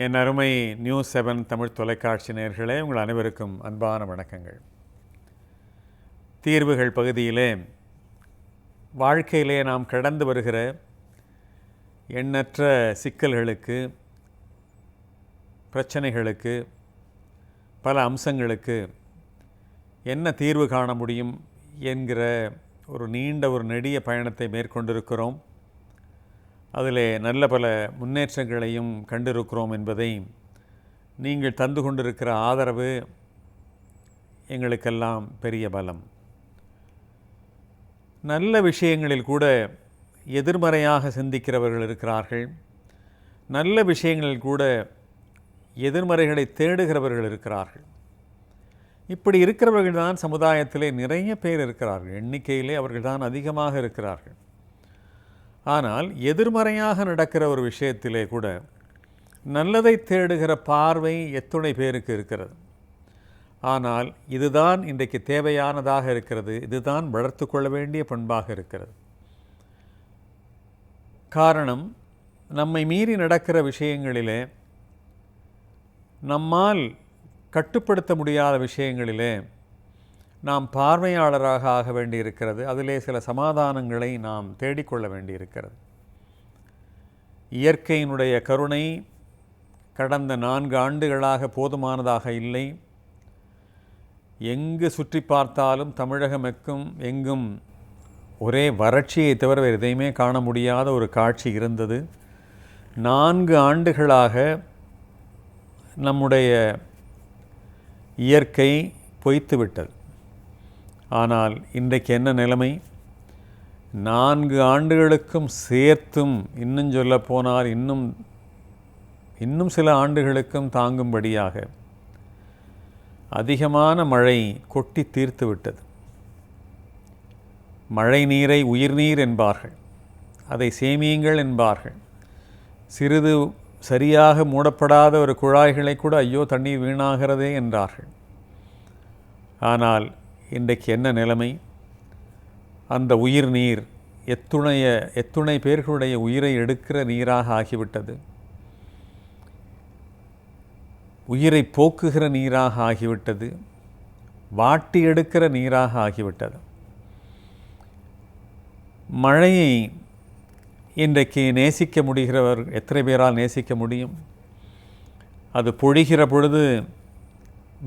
என் அருமை நியூஸ்7 தமிழ் தொலைக்காட்சி நேயர்களே, உங்கள் அனைவருக்கும் அன்பான வணக்கங்கள். தீர்வுகள் பகுதியிலே வாழ்க்கையிலே நாம் கடந்து வருகிற எண்ணற்ற சிக்கல்களுக்கு, பிரச்சனைகளுக்கு, பல அம்சங்களுக்கு என்ன தீர்வு காண முடியும் என்கிற ஒரு நெடிய பயணத்தை மேற்கொண்டிருக்கிறோம். அதிலே நல்ல பல முன்னேற்றங்களையும் கண்டிருக்கிறோம் என்பதை நீங்கள் தந்து கொண்டிருக்கிற ஆதரவு எங்களுக்கெல்லாம் பெரிய பலம். நல்ல விஷயங்களில் கூட எதிர்மறையாக சிந்திக்கிறவர்கள் இருக்கிறார்கள். நல்ல விஷயங்களில் கூட எதிர்மறைகளை தேடுகிறவர்கள் இருக்கிறார்கள். இப்படி இருக்கிறவர்கள் தான் சமுதாயத்திலே நிறைய பேர் இருக்கிறார்கள். எண்ணிக்கையிலே அவர்கள் தான் அதிகமாக இருக்கிறார்கள். ஆனால் எதிர்மறையாக நடக்கிற ஒரு விஷயத்திலே கூட நல்லதை தேடுகிற பார்வை எத்துணை பேருக்கு இருக்கிறது. ஆனால் இதுதான் இன்றைக்கு தேவையானதாக இருக்கிறது. இதுதான் வளர்த்து கொள்ள வேண்டிய பண்பாக இருக்கிறது. காரணம், நம்மை மீறி நடக்கிற விஷயங்களிலே, நம்மால் கட்டுப்படுத்த முடியாத விஷயங்களிலே நாம் பார்வையாளராக ஆக வேண்டியிருக்கிறது. அதிலே சில சமாதானங்களை நாம் தேடிக்கொள்ள வேண்டியிருக்கிறது. இயற்கையினுடைய கருணை கடந்த 4 ஆண்டுகளாக போதுமானதாக இல்லை. எங்கு சுற்றி பார்த்தாலும் தமிழகம் எங்கும் ஒரே வறட்சியை தவிர வேறு எதையுமே காண முடியாத ஒரு காட்சி இருந்தது. 4 ஆண்டுகளாக நம்முடைய இயற்கை பொய்த்துவிட்டது. ஆனால் இன்றைக்கு என்ன நிலைமை? 4 ஆண்டுகளுக்கும் சேர்த்தும், இன்னும் சொல்ல போனால் இன்னும் சில ஆண்டுகளுக்கும் தாங்கும்படியாக அதிகமான மழை கொட்டி தீர்த்து விட்டது. மழை நீரை உயிர்நீர் என்பார்கள், அதை சேமியுங்கள் என்பார்கள். சிறிது சரியாக மூடப்படாத ஒரு குழாய்களை கூட ஐயோ தண்ணீர் வீணாகிறதே என்றார்கள். ஆனால் இன்றைக்கு என்ன நிலைமை? அந்த உயிர் நீர் எத்துணை பேர்களுடைய உயிரை எடுக்கிற நீராக ஆகிவிட்டது. உயிரை போக்குகிற நீராக ஆகிவிட்டது. வாட்டி எடுக்கிற நீராக ஆகிவிட்டது. மழையை இன்றைக்கு நேசிக்க முடிகிறவர் எத்தனை பேரால் நேசிக்க முடியும்? அது பொழிகிற பொழுது,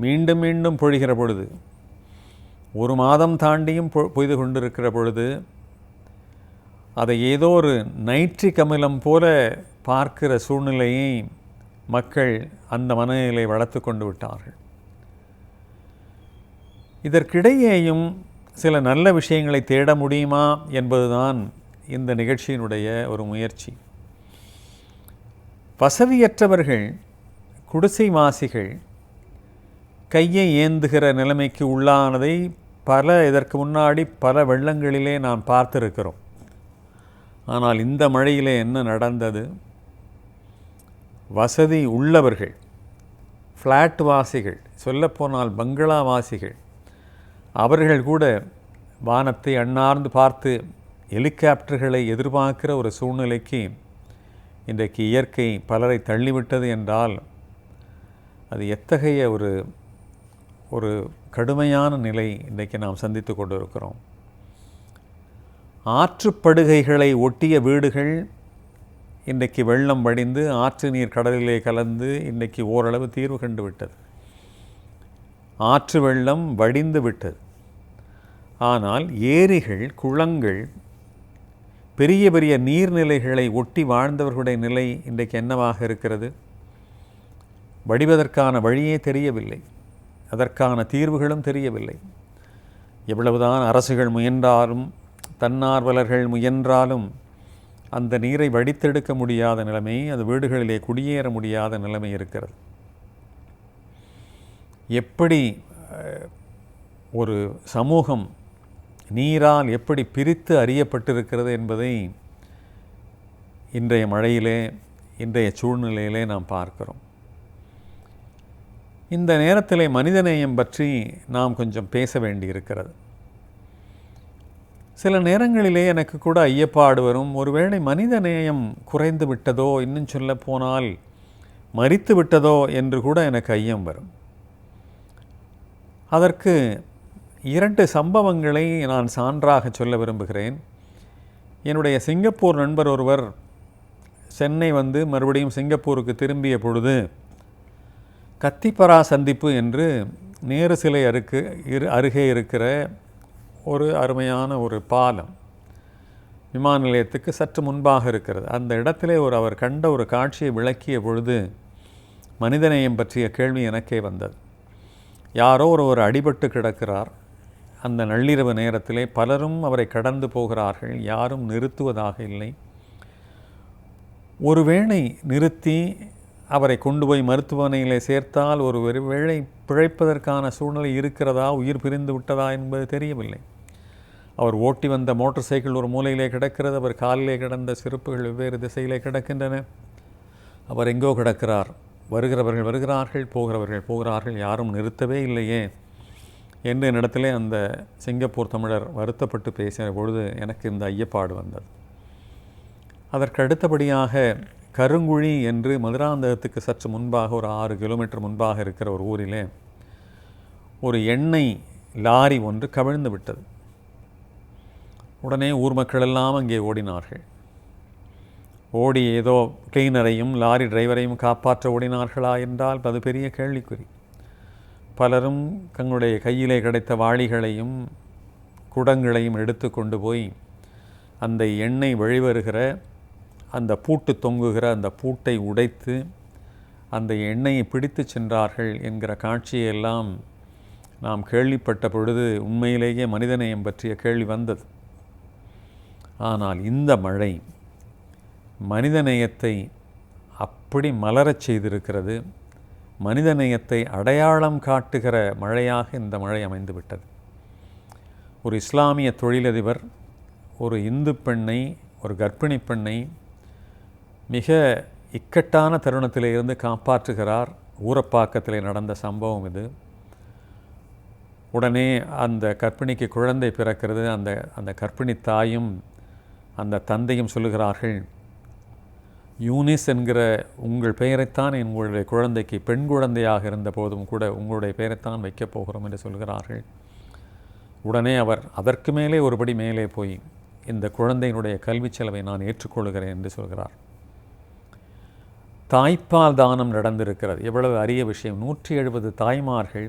மீண்டும் மீண்டும் பொழிகிற பொழுது, 1 மாதம் தாண்டியும் பொய்து கொண்டிருக்கிற பொழுது, அதை ஏதோ ஒரு நைட்ரிக் அமிலம் போல பார்க்கிற சூழ்நிலையை மக்கள் அந்த மனநிலை வளர்த்து கொண்டு விட்டார்கள். இதற்கிடையேயும் சில நல்ல விஷயங்களை தேட முடியுமா என்பதுதான் இந்த நிகழ்ச்சியினுடைய ஒரு முயற்சி. வசதியற்றவர்கள், குடிசை வாசிகள் கையை ஏந்துகிற நிலைமைக்கு உள்ளானதை இதற்கு முன்னாடி பல வெள்ளங்களிலே நாம் பார்த்திருக்கிறோம். ஆனால் இந்த மழையிலே என்ன நடந்தது? வசதி உள்ளவர்கள், ஃப்ளாட் வாசிகள், சொல்லப்போனால் பங்களா வாசிகள், அவர்கள் கூட வானத்தை அண்ணார்ந்து பார்த்து ஹெலிகாப்டர்களை எதிர்பார்க்கிற ஒரு சூழ்நிலைக்கு இன்றைக்கு இயற்கை பலரை தள்ளிவிட்டது என்றால் அது எத்தகைய ஒரு கடுமையான நிலை இன்றைக்கு நாம் சந்தித்து கொண்டிருக்கிறோம். ஆற்றுப்படுகைகளை ஒட்டிய வீடுகள் இன்றைக்கு வெள்ளம் வடிந்து ஆற்று நீர் கடலிலே கலந்து இன்றைக்கு ஓரளவு தீர்வு கண்டு விட்டது. ஆற்று வெள்ளம் வடிந்து விட்டது. ஆனால் ஏரிகள், குளங்கள், பெரிய பெரிய நீர்நிலைகளை ஒட்டி வாழ்ந்தவர்களுடைய நிலை இன்றைக்கு என்னவாக இருக்கிறது? வடிவதற்கான வழியே தெரியவில்லை. அதற்கான தீர்வுகளும் தெரியவில்லை. எவ்வளவுதான் அரசுகள் முயன்றாலும், தன்னார்வலர்கள் முயன்றாலும் அந்த நீரை வடித்தெடுக்க முடியாத நிலைமை, அது வீடுகளிலே குடியேற முடியாத நிலைமை இருக்கிறது. எப்படி ஒரு சமூகம் நீரால் எப்படி பிரித்து அறியப்பட்டிருக்கிறது என்பதை இன்றைய மழையிலே, இன்றைய சூழ்நிலையிலே நாம் பார்க்கிறோம். இந்த நேரத்திலே மனிதநேயம் பற்றி நாம் கொஞ்சம் பேச வேண்டியிருக்கிறது. சில நேரங்களிலே எனக்கு கூட ஐயப்பாடு வரும், ஒருவேளை மனித நேயம் குறைந்து விட்டதோ, இன்னும் சொல்ல போனால் மரித்து விட்டதோ என்று கூட எனக்கு ஐயம் வரும். அதற்கு 2 சம்பவங்களை நான் சான்றாக சொல்ல விரும்புகிறேன். என்னுடைய சிங்கப்பூர் நண்பர் ஒருவர் சென்னை வந்து மறுபடியும் சிங்கப்பூருக்கு திரும்பிய பொழுது கத்திப்பரா சந்திப்பு என்று நேரு சிலை அருகே இருக்கிற ஒரு அருமையான ஒரு பாலம் விமான நிலையத்துக்கு சற்று முன்பாக இருக்கிறது. அந்த இடத்திலே அவர் கண்ட ஒரு காட்சியை விளக்கிய பொழுது மனிதநேயம் பற்றிய கேள்வி எனக்கே வந்தது. யாரோ ஒருவர் அடிபட்டு கிடக்கிறார். அந்த நள்ளிரவு நேரத்திலே பலரும் அவரை கடந்து போகிறார்கள். யாரும் நிறுத்துவதாக இல்லை. ஒருவேளை நிறுத்தி அவரை கொண்டு போய் மருத்துவமனையிலே சேர்த்தால் ஒருவேளை பிழைப்பதற்கான சூழ்நிலை இருக்கிறதா, உயிர் பிரிந்து விட்டதா என்பது தெரியவில்லை. அவர் ஓட்டி வந்த மோட்டார் சைக்கிள் ஒரு மூலையிலே கிடக்கிறது. அவர் காலிலே கிடந்த செருப்புகள் வெவ்வேறு திசையிலே கிடக்கின்றன. அவர் எங்கோ கிடக்கிறார். வருகிறவர்கள் வருகிறார்கள், போகிறவர்கள் போகிறார்கள். யாரும் நிறுத்தவே இல்லையே என்று என்னிடத்திலே அந்த சிங்கப்பூர் தமிழர் வருத்தப்பட்டு பேசின பொழுது எனக்கு இந்த ஐயப்பாடு வந்தது. அதற்கு அடுத்தபடியாக கருங்குழி என்று மதுராந்தகத்துக்கு சற்று முன்பாக ஒரு 6 கிலோமீட்டர் முன்பாக இருக்கிற ஒரு ஊரிலே ஒரு எண்ணெய் லாரி ஒன்று கவிழ்ந்து விட்டது. உடனே ஊர் மக்கள் எல்லாம் அங்கே ஓடினார்கள். ஓடி ஏதோ கிளீனரையும் லாரி டிரைவரையும் காப்பாற்ற ஓடினார்களா என்றால் அது பெரிய கேள்விக்குறி. பலரும் தங்களுடைய கையிலே கிடைத்த வாளிகளையும் குடங்களையும் எடுத்து கொண்டு போய் அந்த எண்ணெய் வழிவருகிற அந்த பூட்டு தொங்குகிற அந்த பூட்டை உடைத்து அந்த எண்ணெயை பிடித்து சென்றார்கள் என்கிற காட்சியெல்லாம் நாம் கேள்விப்பட்ட பொழுது உண்மையிலேயே மனிதநேயம் பற்றிய கேள்வி வந்தது. ஆனால் இந்த மழை மனிதநேயத்தை அப்படி மலரச் செய்திருக்கிறது. மனிதநேயத்தை அடையாளம் காட்டுகிற மழையாக இந்த மழை அமைந்துவிட்டது. ஒரு இஸ்லாமிய தொழிலதிபர் ஒரு இந்து பெண்ணை, ஒரு கர்ப்பிணி பெண்ணை மிக இக்கட்டான தருணத்திலே இருந்து காப்பாற்றுகிறார். ஊரப்பாக்கத்திலே நடந்த சம்பவம் இது. உடனே அந்த கர்ப்பிணிக்கு குழந்தை பிறக்கிறது. அந்த கர்ப்பிணி தாயும் அந்த தந்தையும் சொல்லுகிறார்கள், யூனிஸ் என்கிற உங்கள் பெயரைத்தான் உங்களுடைய குழந்தைக்கு, பெண் குழந்தையாக இருந்த போதும் கூட உங்களுடைய பெயரைத்தான் வைக்கப் போகிறோம் என்று சொல்கிறார்கள். உடனே அவர் அதற்கு மேலே ஒருபடி மேலே போய் இந்த குழந்தையினுடைய கல்வி செலவை நான் ஏற்றுக்கொள்கிறேன் என்று சொல்கிறார். தாய்ப்பால் தானம் நடந்திருக்கிறது. எவ்வளவு அரிய விஷயம். 170 தாய்மார்கள்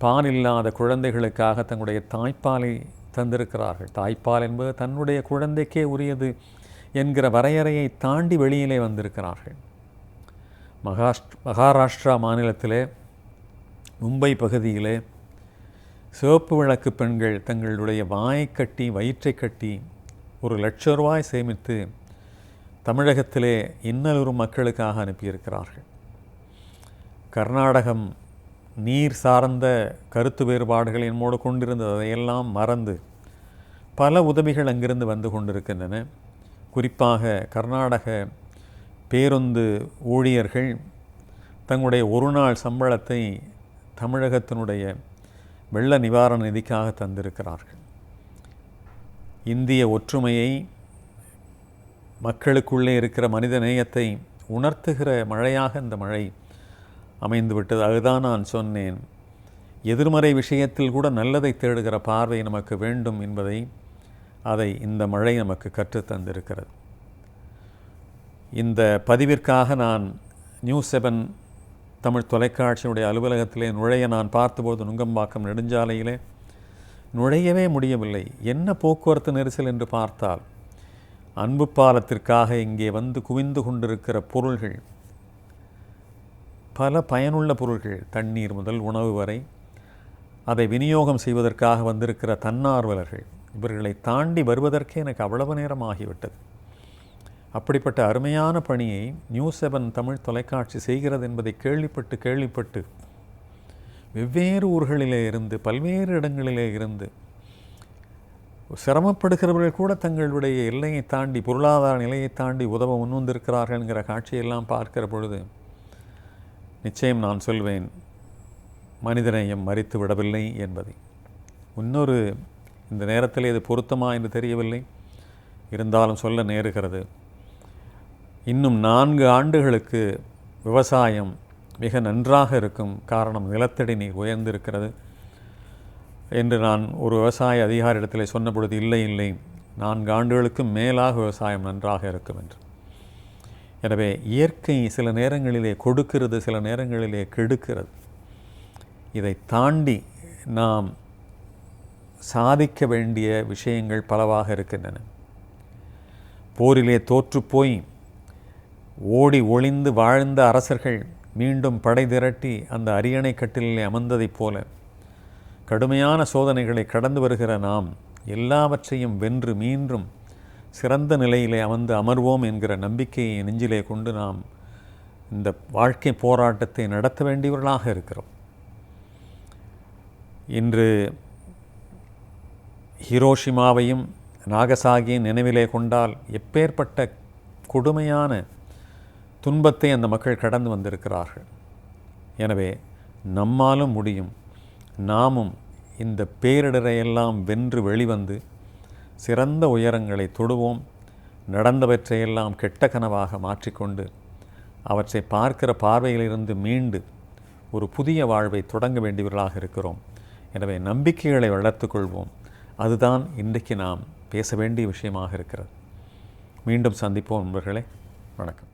பால் இல்லாத குழந்தைகளுக்காக தங்களுடைய தாய்ப்பாலை தந்திருக்கிறார்கள். தாய்ப்பால் என்பது தன்னுடைய குழந்தைக்கே உரியது என்கிற வரையறையை தாண்டி வெளியிலே வந்திருக்கிறார்கள். மகாராஷ்டிரா மாநிலத்திலே மும்பை பகுதியிலே சிவப்பு விளக்கு பெண்கள் தங்களுடைய வாயை கட்டி வயிற்றை கட்டி 1,00,000 ரூபாய் சேமித்து தமிழகத்திலே இன்னலூரும் மக்களுக்காக அனுப்பியிருக்கிறார்கள். கர்நாடகம் நீர் சார்ந்த கருத்து வேறுபாடுகள் என்னோடு கொண்டிருந்தது. அதையெல்லாம் மறந்து பல உதவிகள் அங்கிருந்து வந்து கொண்டிருக்கின்றன. குறிப்பாக கர்நாடக பேருந்து ஊழியர்கள் தங்களுடைய ஒரு நாள் சம்பளத்தை தமிழகத்தினுடைய வெள்ள நிவாரண நிதிக்காக தந்திருக்கிறார்கள். இந்திய ஒற்றுமையை, மக்களுக்குள்ளே இருக்கிற மனித நேயத்தை உணர்த்துகிற மழையாக இந்த மழை அமைந்துவிட்டது. அதுதான் நான் சொன்னேன், எதிர்மறை விஷயத்தில் கூட நல்லதை தேடுகிற பார்வை நமக்கு வேண்டும் என்பதை அதை இந்த மழை நமக்கு கற்றுத்தந்திருக்கிறது. இந்த பதிவிற்காக நான் நியூஸ் 7 தமிழ் தொலைக்காட்சியுடைய அலுவலகத்திலே நுழைய நான் பார்த்தபோது நுங்கம்பாக்கம் நெடுஞ்சாலையிலே நுழையவே முடியவில்லை. என்ன போக்குவரத்து நெரிசல் என்று பார்த்தால், அன்பு பாலத்திற்காக இங்கே வந்து குவிந்து கொண்டிருக்கிற பொருள்கள், பல பயனுள்ள பொருள்கள், தண்ணீர் முதல் உணவு வரை, அதை விநியோகம் செய்வதற்காக வந்திருக்கிற தன்னார்வலர்கள், இவர்களை தாண்டி வருவதற்கே எனக்கு அவ்வளவு நேரம் ஆகிவிட்டது. அப்படிப்பட்ட அருமையான பணியை நியூஸ் 7 தமிழ் தொலைக்காட்சி செய்கிறது என்பதை கேள்விப்பட்டு வெவ்வேறு ஊர்களிலே இருந்து, பல்வேறு இடங்களிலே இருந்து சிரமப்படுகிறவர்கள் கூட தங்களுடைய எல்லையை தாண்டி, பொருளாதார நிலையை தாண்டி உதவ முன்வந்திருக்கிறார்கள் என்கிற காட்சியெல்லாம் பார்க்கிற பொழுது நிச்சயம் நான் சொல்வேன், மனிதநேயம் மரித்து விடவில்லை என்பதை. இன்னொரு, இந்த நேரத்தில் இது பொருத்தமா என்று தெரியவில்லை, இருந்தாலும் சொல்ல நேருகிறது. இன்னும் 4 ஆண்டுகளுக்கு விவசாயம் மிக நன்றாக இருக்கும். காரணம், நிலத்தடி நீர் உயர்ந்திருக்கிறது என்று நான் ஒரு விவசாய அதிகாரியிடத்தில் சொன்ன பொழுது, இல்லை 4 ஆண்டுகளுக்கும் மேலாக விவசாயம் நன்றாக இருக்கும் என்று. எனவே இயற்கை சில நேரங்களிலே கொடுக்கிறது, சில நேரங்களிலே கெடுக்கிறது. இதை தாண்டி நாம் சாதிக்க வேண்டிய விஷயங்கள் பலவாக இருக்கின்றன. போரிலே தோற்றுப்போய் ஓடி ஒளிந்து வாழ்ந்த அரசர்கள் மீண்டும் படை திரட்டி அந்த அரியணை கட்டிலே அமர்ந்ததைப் போல கடுமையான சோதனைகளை கடந்து வருகிற நாம் எல்லாவற்றையும் வென்று மீண்டும் சிறந்த நிலையிலே அமர்வோம் என்கிற நம்பிக்கையை நெஞ்சிலே கொண்டு நாம் இந்த வாழ்க்கை போராட்டத்தை நடத்த வேண்டியவர்களாக இருக்கிறோம். இன்று ஹிரோஷிமாவையும் நாகசாகியின் நினைவிலே கொண்டால் எப்பேற்பட்ட கொடுமையான துன்பத்தை அந்த மக்கள் கடந்து வந்திருக்கிறார்கள். எனவே நம்மாலும் முடியும். நாமும் இந்த பேரிடரையெல்லாம் வென்று வெளிவந்து சிறந்த உயரங்களை தொடுவோம். நடந்தவற்றையெல்லாம் கெட்ட கனவாக மாற்றிக்கொண்டு அவற்றை பார்க்கிற பார்வையிலிருந்து மீண்டு ஒரு புதிய வாழ்வை தொடங்க வேண்டியவர்களாக இருக்கிறோம். எனவே நம்பிக்கைகளை வளர்த்து கொள்வோம். அதுதான் இன்றைக்கு நாம் பேச வேண்டிய விஷயமாக இருக்கிறது. மீண்டும் சந்திப்போம் நண்பர்களே. வணக்கம்.